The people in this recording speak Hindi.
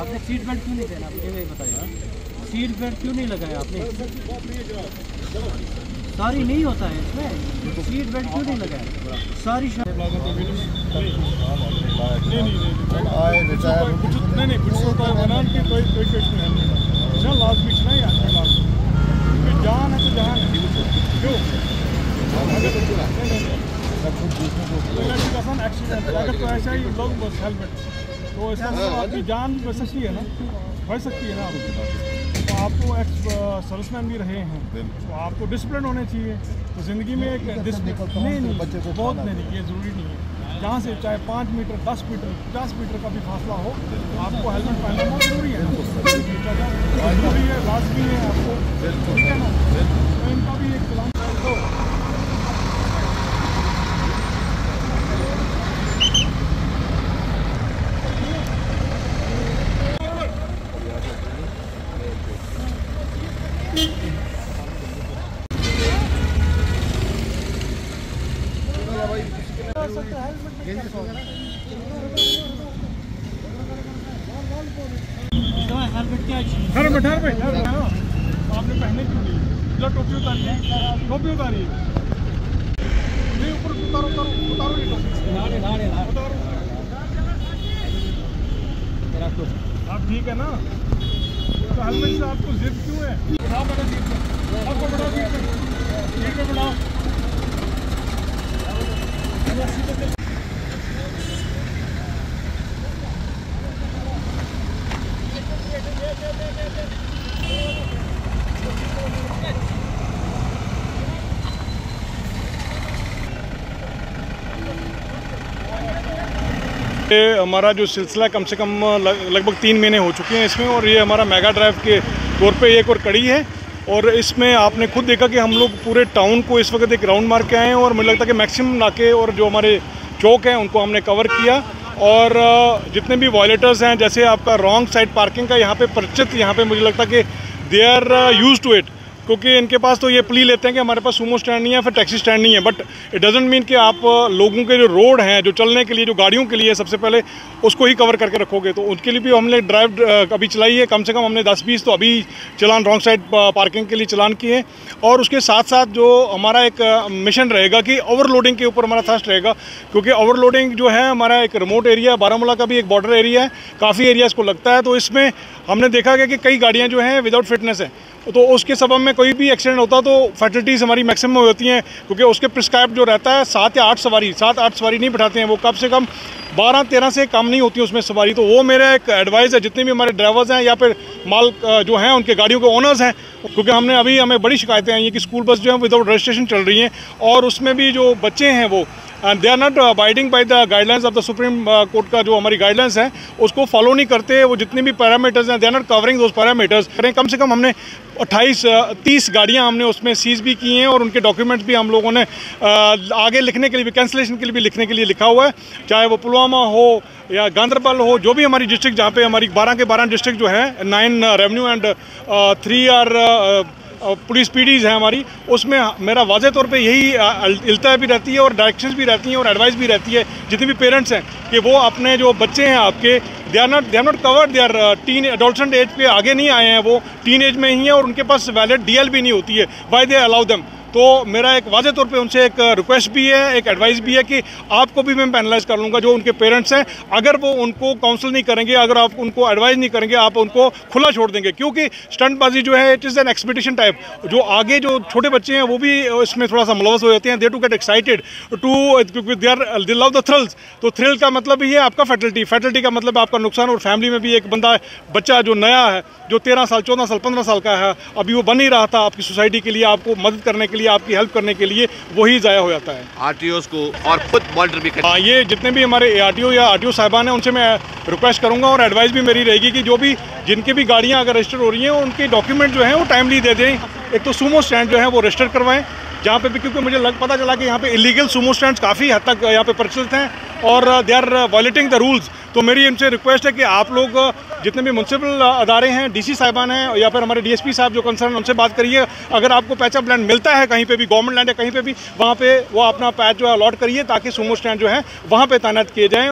आपने सीट बेल्ट क्यों नहीं पहना, मुझे ये बताया। सीट बेल्ट क्यों नहीं लगाया आपने? सारी नहीं होता है इसमें, सीट बेल्ट क्यों नहीं लगाया? सारी जान है तो जान क्यों एक्सीडेंट अगर तो ऐसा ही लोग बस हेलमेट तो ऐसा आपकी जान बच सकती है ना, बच सकती है ना आपकी। तो आप तो एक्स सर्विसमैन भी रहे हैं तो आपको डिसिप्लिन होने चाहिए। तो ज़िंदगी में एक नहीं बहुत नहीं, ये ज़रूरी नहीं है। जहाँ से चाहे 5 मीटर 10 मीटर 50 मीटर का भी फासला हो तो आपको हेलमेट पहनना बहुत ज़रूरी है, ज़रूरी है, लाजमी है आपको, ठीक है ना। तो इनका भी एक चलान दो। हेलमेट आपने पहने क्यों नहीं? जो टोपी उतारिए, टोपी उतारिए, नहीं ऊपर उतारो उतारो उतारो ये टोपी उतारो। आप ठीक है ना? तो हेलमेट से आपको जिद क्यों है? बिठाओ बेटा सीट पे, आपको बिठाओ सीट पे बिठाओ। ये हमारा जो सिलसिला कम से कम लगभग 3 महीने हो चुके हैं इसमें, और ये हमारा मेगा ड्राइव के तौर पे एक और कड़ी है। और इसमें आपने खुद देखा कि हम लोग पूरे टाउन को इस वक्त एक राउंड मार के आए हैं, और मुझे लगता है कि मैक्सिमम नाके और जो हमारे चौक हैं उनको हमने कवर किया। और जितने भी वॉयलेटर्स हैं, जैसे आपका रॉन्ग साइड पार्किंग का यहाँ पे परिचित, यहाँ पे मुझे लगता है कि they are used to it, क्योंकि इनके पास तो ये प्ली लेते हैं कि हमारे पास सूमो स्टैंड नहीं है, फिर टैक्सी स्टैंड नहीं है। बट इट डजंट मीन कि आप लोगों के जो रोड हैं, जो चलने के लिए, जो गाड़ियों के लिए, सबसे पहले उसको ही कवर करके रखोगे। तो उनके लिए भी हमने ड्राइव अभी चलाई है, कम से कम हमने 10-20 तो अभी चलान रॉन्ग साइड पार्किंग के लिए चलान किए। और उसके साथ साथ जो हमारा एक मिशन रहेगा कि ओवरलोडिंग के ऊपर हमारा थ्रस्ट रहेगा, क्योंकि ओवरलोडिंग जो है हमारा एक रिमोट एरिया, बारामूला का भी एक बॉर्डर एरिया है, काफ़ी एरिया इसको लगता है। तो इसमें हमने देखा गया कि कई गाड़ियाँ जो हैं विदाउट फिटनेस है, तो उसके सबब में कोई भी एक्सीडेंट होता तो फैटलिटीज़ हमारी मैक्सिमम होती हैं, क्योंकि उसके प्रिस्क्राइब जो रहता है 7 या 8 सवारी, 7-8 सवारी नहीं बिठाते हैं वो, कम से कम 12-13 से कम नहीं होती उसमें सवारी। तो वो मेरा एक एडवाइस है जितने भी हमारे ड्राइवर्स हैं या फिर माल जो हैं उनके गाड़ियों के ओनर्स हैं, क्योंकि हमें बड़ी शिकायतें आई हैं कि स्कूल बस जो है विदाउट रजिस्ट्रेशन चल रही हैं, और उसमें भी जो बच्चे हैं वो they are not abiding by the guidelines of the Supreme Court का जो हमारी गाइडलाइंस है उसको फॉलो नहीं करते। वो जितने भी पैरामीटर्स हैं they are not covering those parameters करें। कम से कम हमने 28-30 गाड़ियां हमने उसमें सीज भी की हैं, और उनके डॉक्यूमेंट्स भी हम लोगों ने आगे लिखने के लिए भी, कैंसलेशन के लिए भी लिखने के लिए लिखा हुआ है, चाहे वो पुलवामा हो या गांदरबल हो, जो भी हमारी डिस्ट्रिक्ट जहाँ पे हमारी 12 के 12 डिस्ट्रिक्ट जो है, 9 रेवेन्यू एंड 3 आर पुलिस पीडीज़ हैं हमारी, उसमें मेरा वाज़े तौर पे यही इल्ता भी रहती है और डायरेक्शंस भी रहती हैं और एडवाइस भी रहती है जितने भी पेरेंट्स हैं कि वो अपने जो बच्चे हैं आपके, they are not covered, they are teen adolescent age पे आगे नहीं आए हैं, वो टीन एज में ही हैं और उनके पास वैलिड DL भी नहीं होती है, वाई दे अलाउ देम। तो मेरा एक वाज़े तौर पे उनसे एक रिक्वेस्ट भी है, एक एडवाइस भी है कि आपको भी मैं पेनलाइज कर लूँगा जो उनके पेरेंट्स हैं, अगर वो उनको काउंसिल नहीं करेंगे, अगर आप उनको एडवाइस नहीं करेंगे, आप उनको खुला छोड़ देंगे। क्योंकि स्टंटबाजी जो है it is an expectation type, जो आगे जो छोटे बच्चे हैं वो भी इसमें थोड़ा सा मुलवस हो जाते हैं, they to get excited to they love the thrills. तो थ्रिल का मतलब ही है आपका फैटलिटी का मतलब आपका नुकसान, और फैमिली में भी एक बच्चा जो नया है, जो 13 साल 14 साल 15 साल का है, अभी वो बन ही रहा था आपकी सोसाइटी के लिए, आपको मदद करने के लिए, आपकी हेल्प करने के लिए, वही ज़ाया हो जाता है। RTOs को और खुद मॉनिटर भी हाँ, ये जितने भी हमारे ARTO या RTO साहिबान हैं उनसे मैं रिक्वेस्ट करूँगा और एडवाइस भी मेरी रहेगी कि जो भी जिनकी भी गाड़ियाँ अगर रजिस्टर हो रही हैं उनके डॉक्यूमेंट जो हैं वो टाइमली दे दें। एक तो सूमो स्टैंड जो है वो रजिस्टर करवाएं जहाँ पे भी, क्योंकि मुझे पता चला कि यहाँ पे इलीगल सूमो स्टैंड्स काफ़ी हद तक यहाँ पे प्रचलित हैं और they are violating the rules. तो मेरी इनसे रिक्वेस्ट है कि आप लोग जितने भी म्यूनसिपल अदारे हैं, DC साहिबान हैं या फिर हमारे DSP साहब जो कंसर्न, उनसे बात करिए। अगर आपको पैच ऑफ लैंड मिलता है कहीं पे भी, गवर्नमेंट लैंड है कहीं पे भी, वहाँ पे वो अपना पैच जो अलॉट करिए ताकि सूमो स्टैंड जो है वहाँ पे तैनात किए जाएँ।